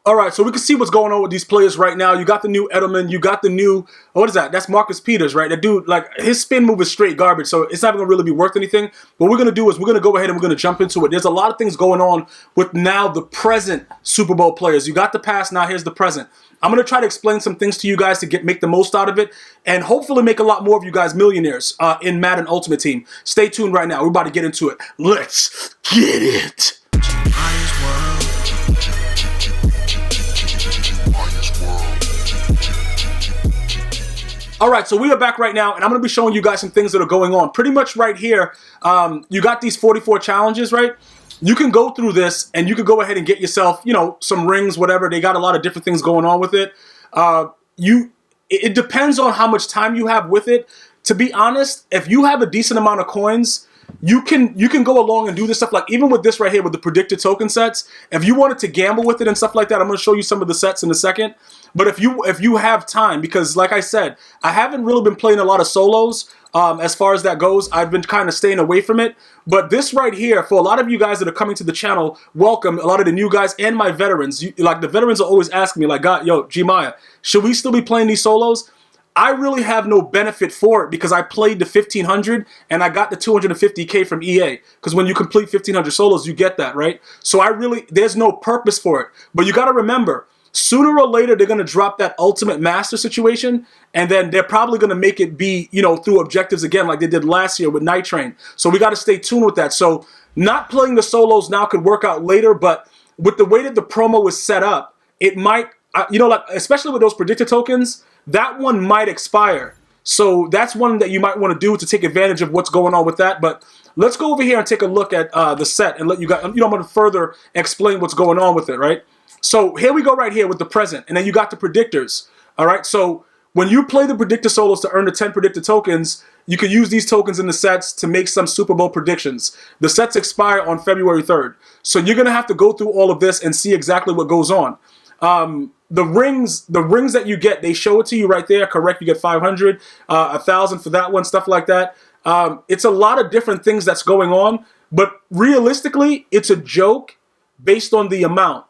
All right, so we can see what's going on with these players right now. You got the new Edelman. You got the new, what is that? That's Marcus Peters, right? That dude, like, his spin move is straight garbage, so it's not going to really be worth anything. What we're going to do is we're going to go ahead and we're going to jump into it. There's a lot of things going on with now the present Super Bowl players. You got the past, now here's the present. I'm going to try to explain some things to you guys to make the most out of it and hopefully make a lot more of you guys millionaires in Madden Ultimate Team. Stay tuned right now. We're about to get into it. Let's get it. All right, so we are back right now, and I'm going to be showing you guys some things that are going on. Pretty much right here, you got these 44 challenges, right? You can go through this, and you can go ahead and get yourself, you know, some rings, whatever. They got a lot of different things going on with it. It depends on how much time you have with it. To be honest, if you have a decent amount of coins, you can go along and do this stuff. Like even with this right here, with the predicted token sets, if you wanted to gamble with it and stuff like that, I'm going to show you some of the sets in a second. But if you have time, because like I said, I haven't really been playing a lot of solos as far as that goes. I've been kind of staying away from it. But this right here, for a lot of you guys that are coming to the channel, welcome. A lot of the new guys and my veterans. Like the veterans are always asking me, like, God, yo, Gmia, should we still be playing these solos? I really have no benefit for it because I played the 1500 and I got the 250K from EA. Because when you complete 1500 solos, you get that, right? So there's no purpose for it. But you got to remember, sooner or later, they're going to drop that ultimate master situation, and then they're probably going to make it be, you know, through objectives again, like they did last year with Night Train. So we got to stay tuned with that. So not playing the solos now could work out later, but with the way that the promo is set up, it might, you know, like especially with those predicted tokens, that one might expire. So that's one that you might want to do to take advantage of what's going on with that. But let's go over here and take a look at the set and let you guys, you know, I'm going to further explain what's going on with it, right? So here we go right here with the present, and then you got the predictors, all right? So when you play the predictor solos to earn the 10 predicted tokens, you can use these tokens in the sets to make some Super Bowl predictions. The sets expire on February 3rd. So you're going to have to go through all of this and see exactly what goes on. The rings that you get, they show it to you right there, correct? You get 500, 1,000 for that one, stuff like that. It's a lot of different things that's going on, but realistically, it's a joke based on the amount.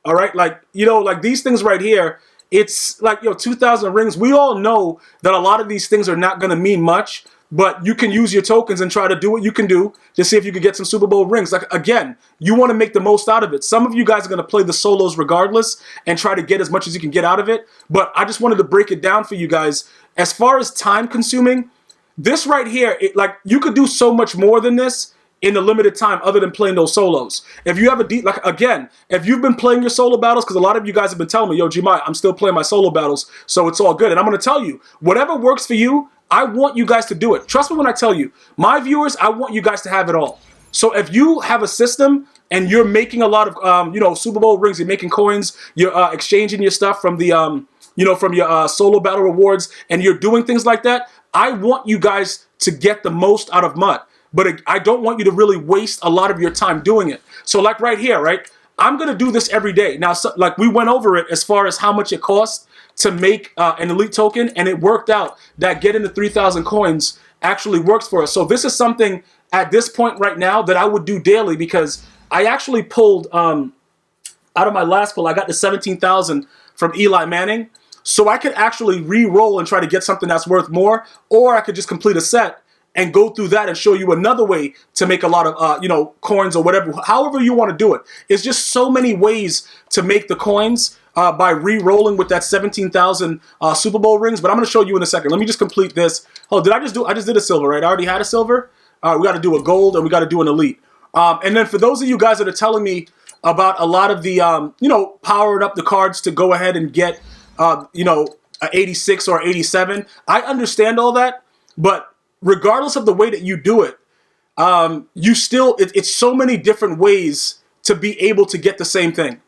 All right, like, you know, like these things right here, it's like, 2,000 rings. We all know that a lot of these things are not going to mean much, but you can use your tokens and try to do what you can do to see if you can get some Super Bowl rings. Like, again, you want to make the most out of it. Some of you guys are going to play the solos regardless and try to get as much as you can get out of it. But I just wanted to break it down for you guys. As far as time consuming, this right here, like you could do so much more than this in the limited time other than playing those solos. If you have if you've been playing your solo battles, because a lot of you guys have been telling me, yo, Gmia, I'm still playing my solo battles, so it's all good. And I'm going to tell you, whatever works for you, I want you guys to do it. Trust me when I tell you, my viewers, I want you guys to have it all. So if you have a system and you're making a lot of, Super Bowl rings, you're making coins, you're exchanging your stuff from the, from your solo battle rewards, and you're doing things like that, I want you guys to get the most out of MUT. But I don't want you to really waste a lot of your time doing it. So like right here, right? I'm going to do this every day. Now, like we went over it as far as how much it costs to make an elite token, and it worked out that getting the 3,000 coins actually works for us. So this is something at this point right now that I would do daily because I actually pulled, out of my last pull, I got the 17,000 from Eli Manning. So I could actually re-roll and try to get something that's worth more, or I could just complete a set and go through that and show you another way to make a lot of, coins or whatever, however you want to do it. It's just so many ways to make the coins by re-rolling with that 17,000 Super Bowl rings. But I'm going to show you in a second. Let me just complete this. Oh, I just did a silver, right? I already had a silver. We got to do a gold and we got to do an elite. And then for those of you guys that are telling me about a lot of the, powering up the cards to go ahead and get, a 86 or 87, I understand all that, but regardless of the way that you do it, it's so many different ways to be able to get the same thing.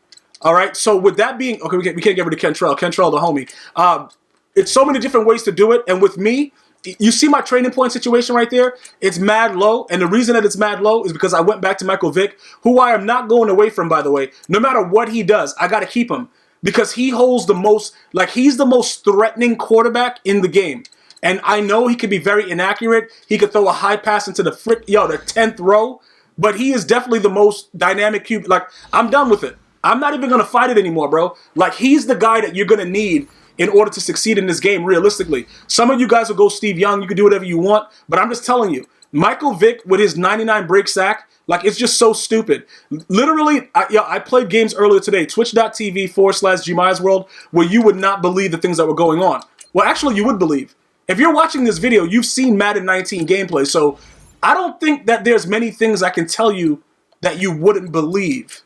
All right. So with that being, okay, we can't get rid of Kentrell, the homie. It's so many different ways to do it. And with me, you see my training point situation right there? It's mad low. And the reason that it's mad low is because I went back to Michael Vick, who I am not going away from, by the way. No matter what he does, I got to keep him because he holds the most, he's the most threatening quarterback in the game. And I know he could be very inaccurate. He could throw a high pass into the 10th row. But he is definitely the most dynamic QB. Like, I'm done with it. I'm not even going to fight it anymore, bro. Like, he's the guy that you're going to need in order to succeed in this game, realistically. Some of you guys will go Steve Young. You can do whatever you want. But I'm just telling you, Michael Vick with his 99 break sack, like, it's just so stupid. Literally, I played games earlier today, twitch.tv/GmiasWorld, where you would not believe the things that were going on. Well, actually, you would believe. If you're watching this video, you've seen Madden 19 gameplay. So I don't think that there's many things I can tell you that you wouldn't believe.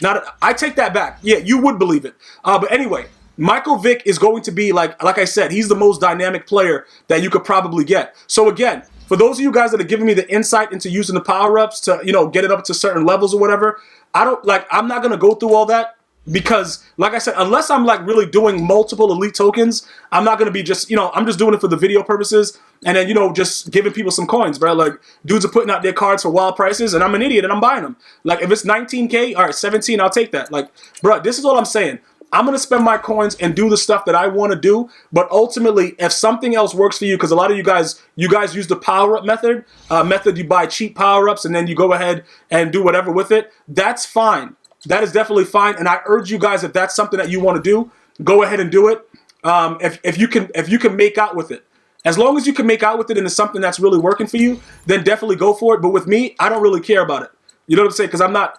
Now, I take that back. Yeah, you would believe it. But anyway, Michael Vick is going to be, like I said, he's the most dynamic player that you could probably get. So again, for those of you guys that are giving me the insight into using the power-ups to, you know, get it up to certain levels or whatever, I'm not going to go through all that because, like I said, unless I'm like really doing multiple elite tokens, I'm not going to be just, you know, I'm just doing it for the video purposes and then, you know, just giving people some coins, bro. Like, dudes are putting out their cards for wild prices and I'm an idiot and I'm buying them. Like, if it's 19K, all right, 17, I'll take that. Like, bro, this is all I'm saying. I'm going to spend my coins and do the stuff that I want to do. But ultimately, if something else works for you, because a lot of you guys use the power-up method, you buy cheap power-ups and then you go ahead and do whatever with it. That's fine. That is definitely fine. And I urge you guys, if that's something that you want to do, go ahead and do it. If you can make out with it. As long as you can make out with it and it's something that's really working for you, then definitely go for it. But with me, I don't really care about it. You know what I'm saying? Because I'm not...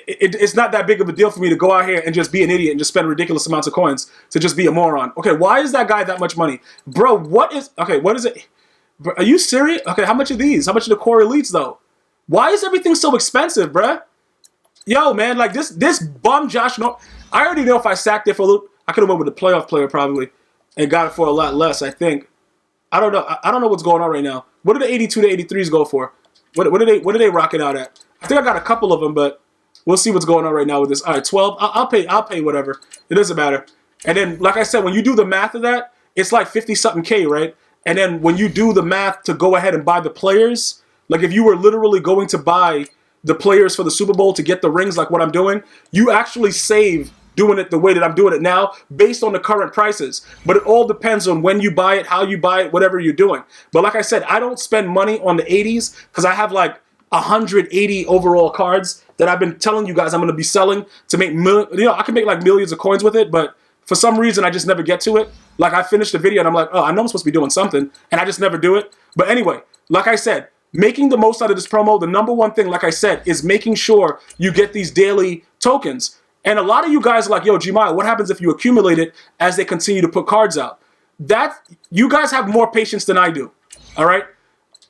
It's not that big of a deal for me to go out here and just be an idiot and just spend ridiculous amounts of coins to just be a moron. Okay, why is that guy that much money? Bro, what is it? Bro, are you serious? Okay, how much are these? How much are the core elites, though? Why is everything so expensive, bruh? Yo, man, like this bum Josh, no, I already know if I sacked it for a little, I could have went with a playoff player probably and got it for a lot less, I think. I don't know. I don't know what's going on right now. What do the 82 to 83s go for? What are they rocking out at? I think I got a couple of them, but we'll see what's going on right now with this. All right, 12. I'll pay whatever. It doesn't matter. And then, like I said, when you do the math of that, it's like 50-something K, right? And then when you do the math to go ahead and buy the players, like if you were literally going to buy the players for the Super Bowl to get the rings like what I'm doing, you actually save doing it the way that I'm doing it now based on the current prices. But it all depends on when you buy it, how you buy it, whatever you're doing. But like I said, I don't spend money on the 80s because I have like 180 overall cards that I've been telling you guys I'm going to be selling to make, I can make like millions of coins with it, but for some reason I just never get to it. Like I finished the video and I'm like, oh, I know I'm supposed to be doing something, and I just never do it. But anyway, like I said, making the most out of this promo, the number one thing, like I said, is making sure you get these daily tokens. And a lot of you guys are like, yo, Gmia, what happens if you accumulate it as they continue to put cards out? That, you guys have more patience than I do, all right?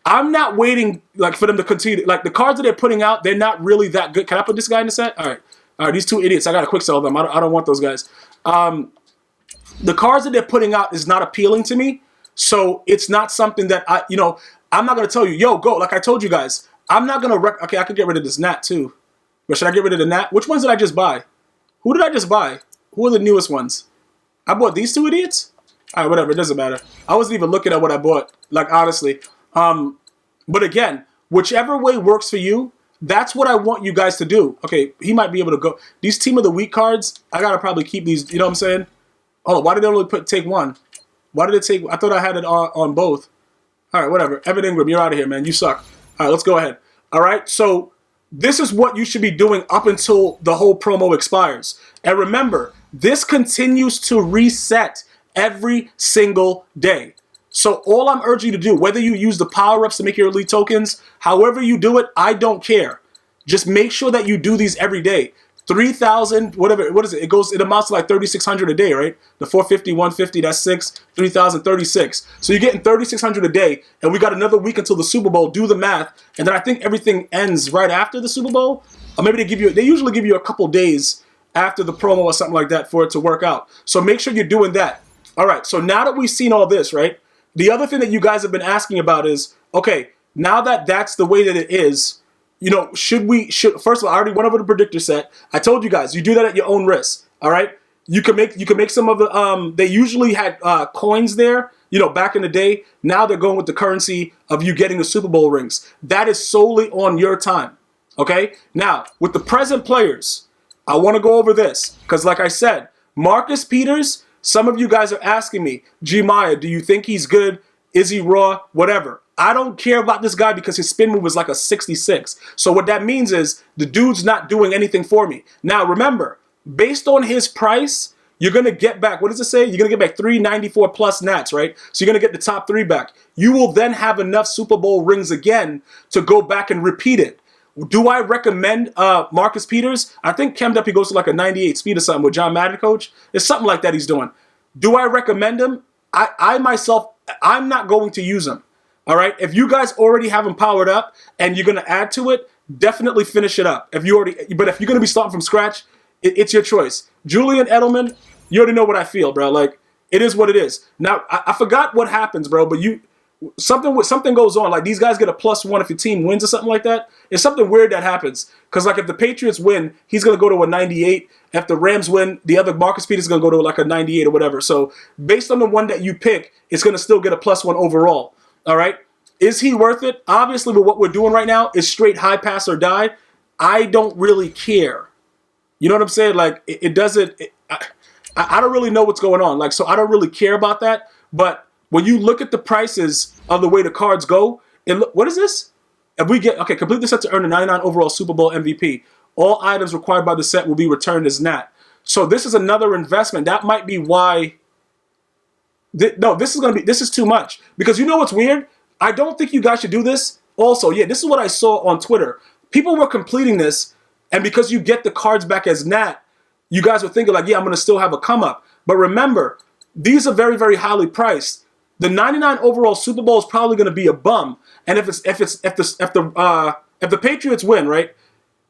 I'm not waiting like for them to continue. Like the cards that they're putting out, they're not really that good. Can I put this guy in the set? All right, these two idiots, I got to quick sell them. I don't want those guys. The cards that they're putting out is not appealing to me. So it's not something that I'm not going to tell you, yo, go. Like I told you guys, I'm not going to, okay, I could get rid of this Nat too. But should I get rid of the Nat? Which ones did I just buy? Who did I just buy? Who are the newest ones? I bought these two idiots? All right, whatever, it doesn't matter. I wasn't even looking at what I bought, like honestly. But again, whichever way works for you, that's what I want you guys to do. Okay, he might be able to go. These Team of the Week cards, I got to probably keep these, you know what I'm saying? Oh, why did they only take one? Why did it take, I thought I had it on both. All right, whatever. Evan Ingram, you're out of here, man. You suck. All right, let's go ahead. All right, so this is what you should be doing up until the whole promo expires. And remember, this continues to reset every single day. So all I'm urging you to do, whether you use the power-ups to make your elite tokens, however you do it, I don't care. Just make sure that you do these every day. 3,000, whatever, what is it? It amounts to like 3,600 a day, right? The 450, 150, that's 6, 3,000, 36. So you're getting 3,600 a day, and we got another week until the Super Bowl. Do the math, and then I think everything ends right after the Super Bowl. Or maybe they usually give you a couple days after the promo or something like that for it to work out. So make sure you're doing that. All right, so now that we've seen all this, right? The other thing that you guys have been asking about is, okay, now that that's the way that it is, should first of all, I already went over the predictor set. I told you guys, you do that at your own risk, all right? You can make some of the, they usually had coins there, back in the day. Now they're going with the currency of you getting the Super Bowl rings. That is solely on your time, okay? Now, with the present players, I want to go over this because like I said, Marcus Peters, some of you guys are asking me, Gmia, do you think he's good? Is he raw? Whatever. I don't care about this guy because his spin move is like a 66. So what that means is the dude's not doing anything for me. Now remember, based on his price, you're going to get back, what does it say? You're going to get back 394 plus nats, right? So you're going to get the top 3 back. You will then have enough Super Bowl rings again to go back and repeat it. Do I recommend Marcus Peters? I think chemmed up he goes to like a 98 speed or something with John Madden coach. It's something like that he's doing. Do I recommend him? I myself, I'm not going to use him. All right? If you guys already have him powered up and you're going to add to it, definitely finish it up. But if you're going to be starting from scratch, it's your choice. Julian Edelman, you already know what I feel, bro. Like, it is what it is. Now, I forgot what happens, bro, but something goes on. Like, these guys get a +1 if your team wins or something like that. It's something weird that happens. Because, like, if the Patriots win, he's going to go to a 98. If the Rams win, the other Marcus Peters is going to go to, like, a 98 or whatever. So, based on the one that you pick, it's going to still get a +1 overall. All right? Is he worth it? Obviously, with what we're doing right now is straight high pass or die. I don't really care. You know what I'm saying? Like, it doesn't... I don't really know what's going on. Like, so I don't really care about that. But when you look at the prices of the way the cards go, what is this? If we get, okay, complete the set to earn a 99 overall Super Bowl MVP. All items required by the set will be returned as nat. So this is another investment. That might be why. No, this is too much. Because you know what's weird? I don't think you guys should do this. Also, yeah, this is what I saw on Twitter. People were completing this, and because you get the cards back as nat, you guys were thinking like, yeah, I'm going to still have a come up. But remember, these are very, very highly priced. The 99 overall Super Bowl is probably going to be a bum. And if the Patriots win, right,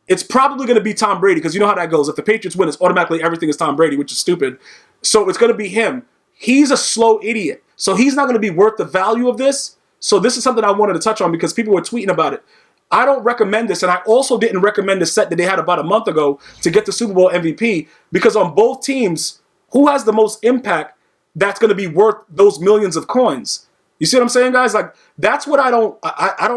it's probably going to be Tom Brady, because you know how that goes. If the Patriots win, it's automatically everything is Tom Brady, which is stupid. So it's going to be him. He's a slow idiot. So he's not going to be worth the value of this. So this is something I wanted to touch on because people were tweeting about it. I don't recommend this, and I also didn't recommend the set that they had about a month ago to get the Super Bowl MVP, because on both teams, who has the most impact that's going to be worth those millions of coins? You see what I'm saying, guys? Like, that's what I don't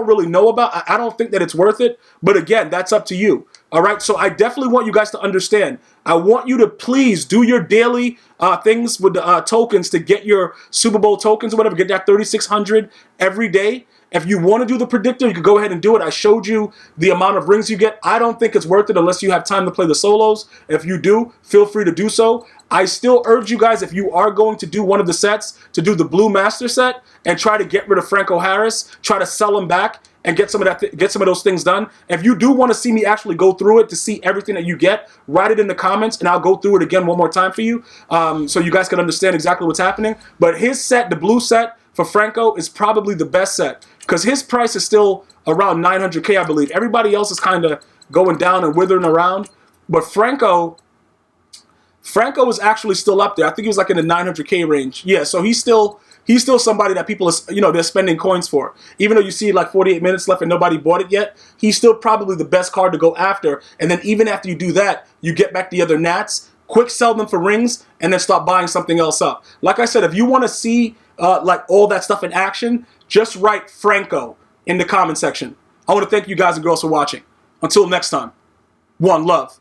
really know about. I don't think that it's worth it, but again, that's up to you. All right, so I definitely want you guys to understand. I want you to please do your daily things with the tokens to get your Super Bowl tokens or whatever. Get that 3,600 every day. If you want to do the predictor, you can go ahead and do it. I showed you the amount of rings you get. I don't think it's worth it unless you have time to play the solos. If you do, feel free to do so. I still urge you guys, if you are going to do one of the sets, to do the Blue Master set and try to get rid of Franco Harris, try to sell him back and get some of those things done. If you do want to see me actually go through it to see everything that you get, write it in the comments and I'll go through it again one more time for you, so you guys can understand exactly what's happening. But his set, the blue set for Franco, is probably the best set because his price is still around 900K, I believe. Everybody else is kind of going down and withering around, but Franco is actually still up there. I think he was like in the 900K range. Yeah, so he's still somebody that people are, they're spending coins for. Even though you see like 48 minutes left and nobody bought it yet, he's still probably the best card to go after. And then even after you do that, you get back the other nats, quick sell them for rings, and then start buying something else up. Like I said, if you want to see like all that stuff in action, just write Franco in the comment section. I want to thank you guys and girls for watching. Until next time, one love.